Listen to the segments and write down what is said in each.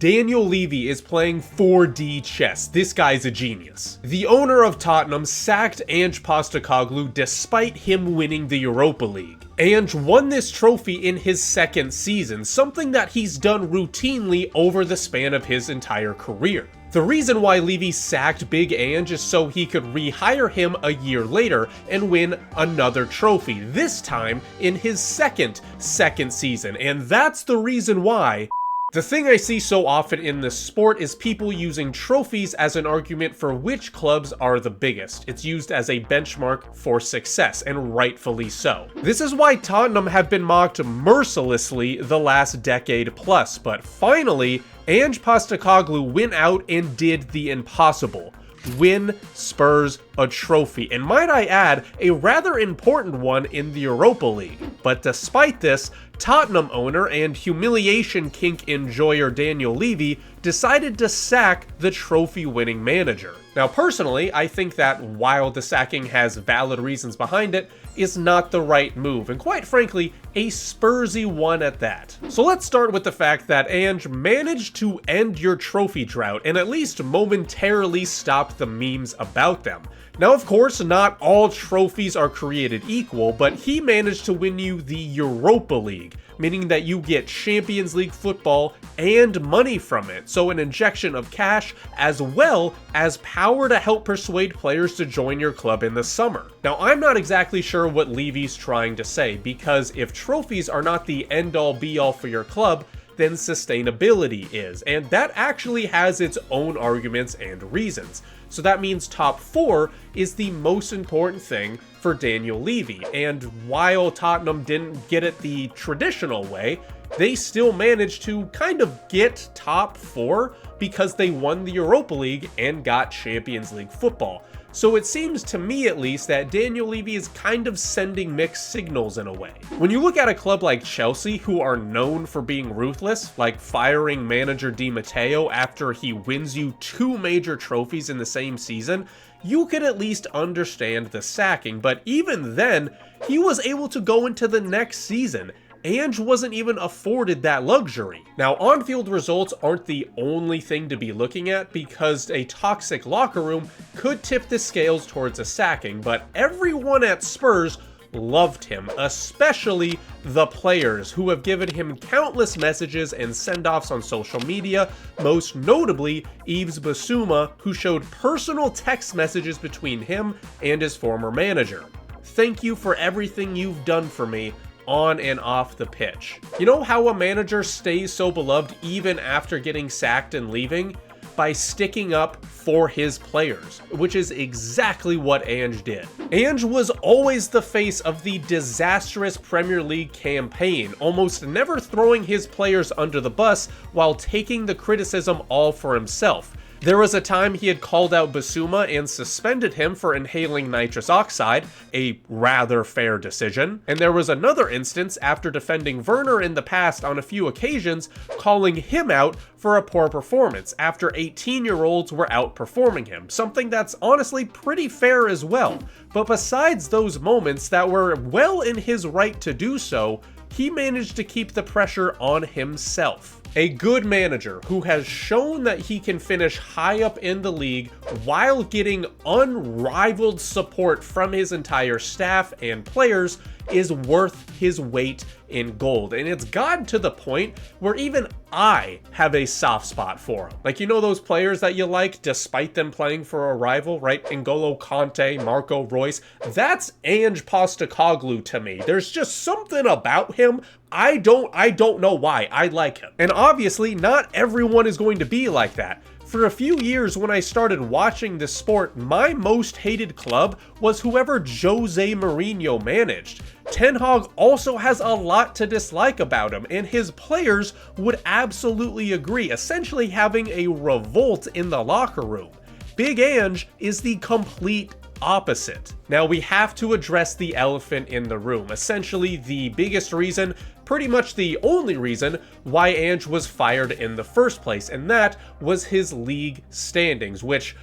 Daniel Levy is playing 4D chess. This guy's a genius. The owner of Tottenham sacked Ange Postecoglou despite him winning the Europa League. Ange won this trophy in his second season, something that he's done routinely over the span of his entire career. The reason why Levy sacked Big Ange is so he could rehire him a year later and win another trophy, this time in his second season, and that's the reason why. The thing I see so often in this sport is people using trophies as an argument for which clubs are the biggest. It's used as a benchmark for success, and rightfully so. This is why Tottenham have been mocked mercilessly the last decade plus, but finally, Ange Postecoglou went out and did the impossible. Win Spurs a trophy, and might I add, a rather important one in the Europa League. But despite this, Tottenham owner and humiliation kink enjoyer Daniel Levy decided to sack the trophy-winning manager. Now personally, I think that while the sacking has valid reasons behind it, is not the right move, and quite frankly, a Spursy one at that. So let's start with the fact that Ange managed to end your trophy drought and at least momentarily stop the memes about them. Now of course, not all trophies are created equal, but he managed to win you the Europa League, meaning that you get Champions League football and money from it, so an injection of cash as well as power to help persuade players to join your club in the summer. Now I'm not exactly sure what Levy's trying to say, because if trophies are not the end-all be-all for your club, then sustainability is, and that actually has its own arguments and reasons. So that means top 4 is the most important thing for Daniel Levy, and while Tottenham didn't get it the traditional way, they still managed to kind of get top 4 because they won the Europa League and got Champions League football. So it seems to me at least that Daniel Levy is kind of sending mixed signals in a way. When you look at a club like Chelsea, who are known for being ruthless, like firing manager Di Matteo after he wins you 2 major trophies in the same season, you could at least understand the sacking, but even then, he was able to go into the next season. Ange wasn't even afforded that luxury. Now, on-field results aren't the only thing to be looking at, because a toxic locker room could tip the scales towards a sacking, but everyone at Spurs loved him, especially the players, who have given him countless messages and send-offs on social media, most notably Yves Bissouma, who showed personal text messages between him and his former manager. "Thank you for everything you've done for me, on and off the pitch." You know how a manager stays so beloved even after getting sacked and leaving? By sticking up for his players, which is exactly what Ange did. Ange was always the face of the disastrous Premier League campaign, almost never throwing his players under the bus while taking the criticism all for himself. There was a time he had called out Bissouma and suspended him for inhaling nitrous oxide, a rather fair decision. And there was another instance after defending Werner in the past on a few occasions, calling him out for a poor performance after 18-year-olds were outperforming him, something that's honestly pretty fair as well. But besides those moments that were well in his right to do so, he managed to keep the pressure on himself. A good manager who has shown that he can finish high up in the league while getting unrivaled support from his entire staff and players is worth his weight in gold. And it's gotten to the point where even I have a soft spot for him. Like, you know those players that you like despite them playing for a rival, right? N'Golo Kante, Marco Reus. That's Ange Postecoglou to me. There's just something about him. I don't know why. I like him. And obviously, not everyone is going to be like that. For a few years when I started watching this sport, my most hated club was whoever Jose Mourinho managed. Ten Hag also has a lot to dislike about him, and his players would absolutely agree, essentially having a revolt in the locker room. Big Ange is the complete opposite. Now we have to address the elephant in the room, essentially the biggest reason, pretty much the only reason, why Ange was fired in the first place, and that was his league standings, which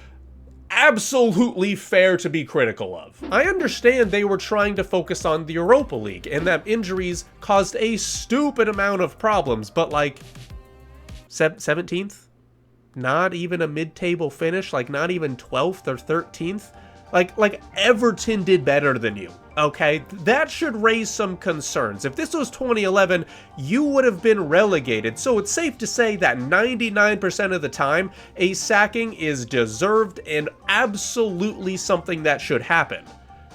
absolutely fair to be critical of. I understand they were trying to focus on the Europa League and that injuries caused a stupid amount of problems, but like, 17th? Not even a mid-table finish, like not even 12th or 13th. Like Everton did better than you, okay? That should raise some concerns. If this was 2011, you would have been relegated. So it's safe to say that 99% of the time, a sacking is deserved and absolutely something that should happen.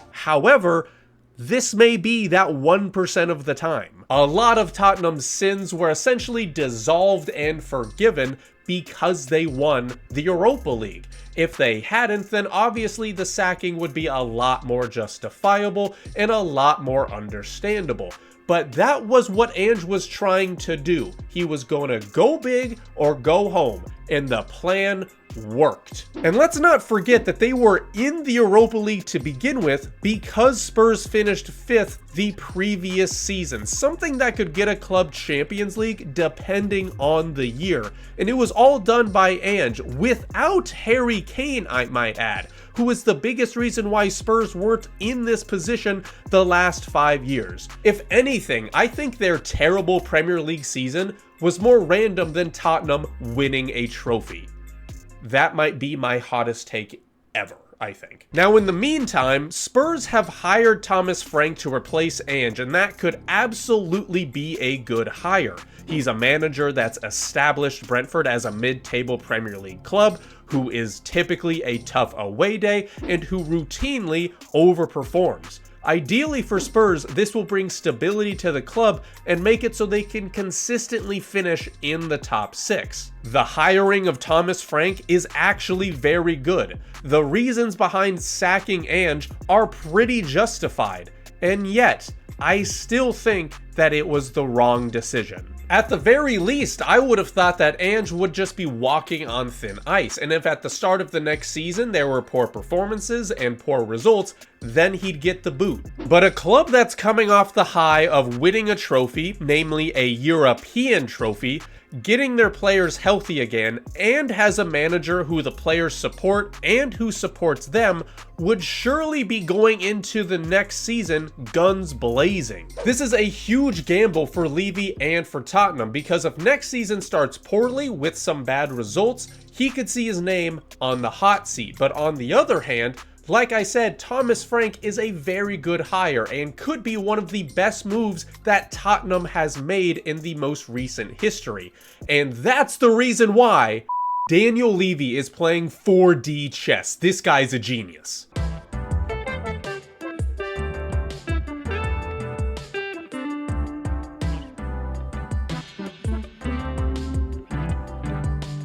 However, this may be that 1% of the time. A lot of Tottenham's sins were essentially dissolved and forgiven because they won the Europa League. If they hadn't, then obviously the sacking would be a lot more justifiable and a lot more understandable. But that was what Ange was trying to do. He was going to go big or go home, and the plan worked. And let's not forget that they were in the Europa League to begin with because Spurs finished 5th the previous season, something that could get a club Champions League depending on the year. And it was all done by Ange without Harry Kane, I might add, who is the biggest reason why Spurs weren't in this position the last 5 years. If anything, I think their terrible Premier League season was more random than Tottenham winning a trophy. That might be my hottest take ever, I think. Now, in the meantime, Spurs have hired Thomas Frank to replace Ange, and that could absolutely be a good hire. He's a manager that's established Brentford as a mid-table Premier League club, who is typically a tough away day, and who routinely overperforms. Ideally for Spurs, this will bring stability to the club and make it so they can consistently finish in the top 6. The hiring of Thomas Frank is actually very good. The reasons behind sacking Ange are pretty justified, and yet, I still think that it was the wrong decision. At the very least, I would have thought that Ange would just be walking on thin ice, and if at the start of the next season there were poor performances and poor results, then he'd get the boot. But a club that's coming off the high of winning a trophy, namely a European trophy, getting their players healthy again, and has a manager who the players support and who supports them, would surely be going into the next season guns blazing. This is a huge gamble for Levy and for Tottenham, because if next season starts poorly with some bad results, he could see his name on the hot seat. But on the other hand, like I said, Thomas Frank is a very good hire and could be one of the best moves that Tottenham has made in the most recent history. And that's the reason why Daniel Levy is playing 4D chess. This guy's a genius.